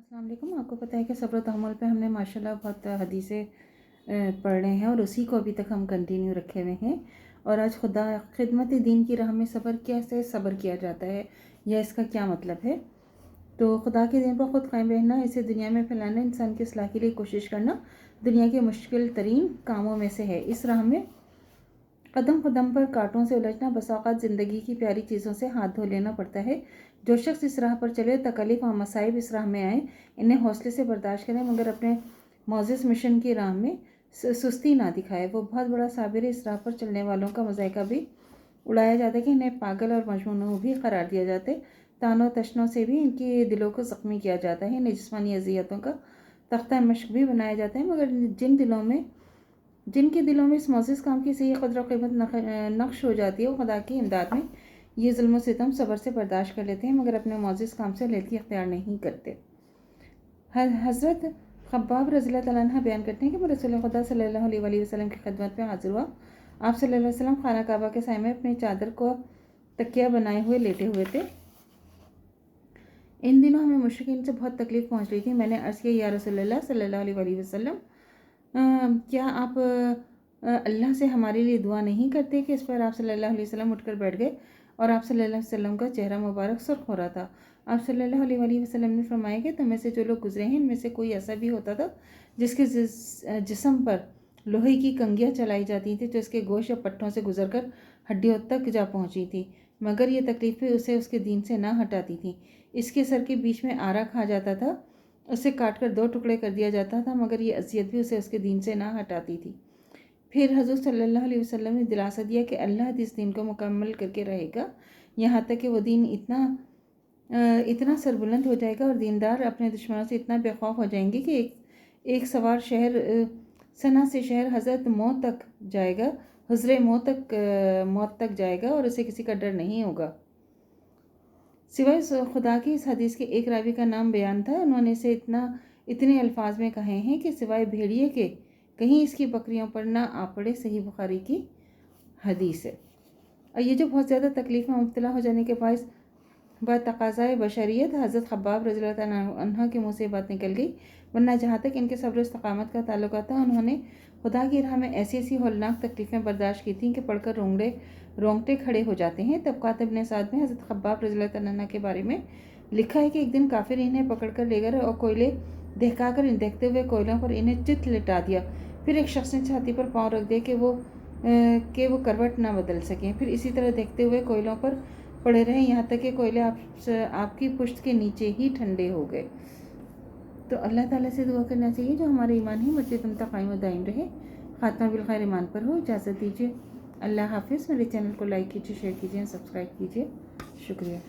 अस्सलाम वालेकुम। आपको पता है कि सब्र तहम्मुल पे हमने माशाल्लाह बहुत हदीसें पढ़ रहे हैं और उसी को अभी तक हम कंटिन्यू रखे हुए हैं। और आज खुदा खिदमत दीन की राह में सब्र कैसे सब्र किया जाता है या इसका क्या मतलब है। तो खुदा के दीन पर ख़ुद कायम रहना, इसे दुनिया में फैलाना, इंसान की इस्लाह के लिए कोशिश करना दुनिया के मुश्किल तरीन कामों में से है। इस राह में कदम कदम पर कांटों से उलझना, बसा औक़ात ज़िंदगी की प्यारी चीज़ों से हाथ धो लेना पड़ता है। जो शख्स इस राह पर चले, तकलीफ़ और मसाइब इस राह में आए, इन्हें हौसले से बर्दाश्त करें मगर अपने मौज़िज़ मिशन की राह में सुस्ती ना दिखाए। वो बहुत बड़ा साबिर है। इस राह पर चलने वालों का मज़ाइका भी उड़ाया जाता है कि इन्हें पागल और मजनून भी करार दिया जाता है। तानों तशनों से भी इनके दिलों को ज़ख्मी किया जाता है। इन्हें जिस्मानी अज़ियतों का तख्ता मश्क भी बनाया जाता है। मगर जिनके दिलों में इस मोअज़्ज़ज़ काम की सही क़द्र और क़ीमत नक्श हो जाती है, वो खुदा की इमदाद में ये ज़ुल्म सितम सब्र से बर्दाश्त कर लेते हैं मगर अपने मोअज़्ज़ज़ काम से लेती इख्तियार नहीं करते। हज़रत ख़ब्बाब रज़ियल्लाहु तआला अन्हु बयान करते हैं कि मैं रसूल खुदा सल्लल्लाहु अलैहि वसल्लम की खिदमत में हाज़िर हुआ। आप सल्लल्लाहु अलैहि वसल्लम खाना काबा के साए में अपनी चादर को तकिया बनाए हुए लेटे हुए थे। इन दिनों हमें मुश्रिकीन से बहुत तकलीफ़ पहुँच रही थी। मैंने अर्ज़ किया, या रसूलल्लाह सल्लल्लाहु अलैहि वसल्लम, क्या आप अल्लाह से हमारे लिए दुआ नहीं करते? कि इस पर आप सल्लल्लाहु अलैहि वसल्लम उठकर बैठ गए और आप सल्लल्लाहु अलैहि वसल्लम का चेहरा मुबारक सुर्ख हो रहा था। आप सल्लल्लाहु अलैहि वसल्लम ने फरमाया कि तुम में से जो लोग गुजरे हैं, इनमें से कोई ऐसा भी होता था जिसके जिस्म पर लोहे की कंगियाँ चलाई जाती थी, तो इसके गोश्त या पट्टों से गुजर कर हड्डियों तक जा पहुँची थी, मगर ये तकलीफ़ें उसे उसके दीन से ना हटाती थी। इसके सर के बीच में आरा खा जाता था, उसे काट कर 2 टुकड़े कर दिया जाता था, मगर ये अज़ियत भी उसे उसके दीन से ना हटाती थी। फिर हज़रत सल्लल्लाहु अलैहि वसल्लम ने दिलासा दिया कि अल्लाह इस दीन को मुकम्मल करके रहेगा, यहाँ तक कि वो दीन इतना सरबुलंद हो जाएगा और दीनदार अपने दुश्मनों से इतना बेखौफ हो जाएंगे कि एक सवार शहर सना से शहर हज़रत मौत तक जाएगा, हुज़्रे मौत तक जाएगा और उसे किसी का डर नहीं होगा। सिवाय खुदा की इस हदीस के एक रावी का नाम बयान था। उन्होंने इसे इतने अल्फाज में कहे हैं कि सिवाय भेड़िए के कहीं इसकी बकरियों पर ना आ पड़े। सही बुखारी की हदीस है। और ये जो बहुत ज़्यादा तकलीफ़ में मुब्तला हो जाने के बाद तकाज़ाए बशरियत हज़रत ख़ब्बाब रज़ियल्लाहु अन्हु के मुँह से बात निकल गई, वरना जहाँ तक इनके सब्र इस्तक़ामत का ताल्लुक़ था, उन्होंने खुदा की राह में ऐसी हौलनाक तकलीफ़ें बर्दाश्त की थीं कि पढ़कर रोंगटे खड़े हो जाते हैं। तबक़ात इब्न साद में हज़रत ख़ब्बाब रज़ियल्लाहु अन्हु के बारे में लिखा है कि एक दिन काफिर इन्हें पकड़ कर ले गए और कोयले दहकाकर देखते हुए कोयलों पर इन्हें चित लिटा दिया। फिर एक शख्स ने छाती पर पाँव रख दिया कि वो करवट ना बदल सकें। फिर इसी तरह देखते हुए कोयलों पर पड़े रहे, यहाँ तक कि कोयले आपकी पुश्त के नीचे ही ठंडे हो गए। तो अल्लाह ताला से दुआ करना चाहिए जो हमारे ईमान ही मज़ीद तुम तक कायम दायम रहे, ख़ात्मा बिल खैर ईमान पर हो। इजाज़त दीजिए। अल्लाह हाफ़िज़। मेरे चैनल को लाइक कीजिए, शेयर कीजिए, सब्सक्राइब कीजिए। शुक्रिया।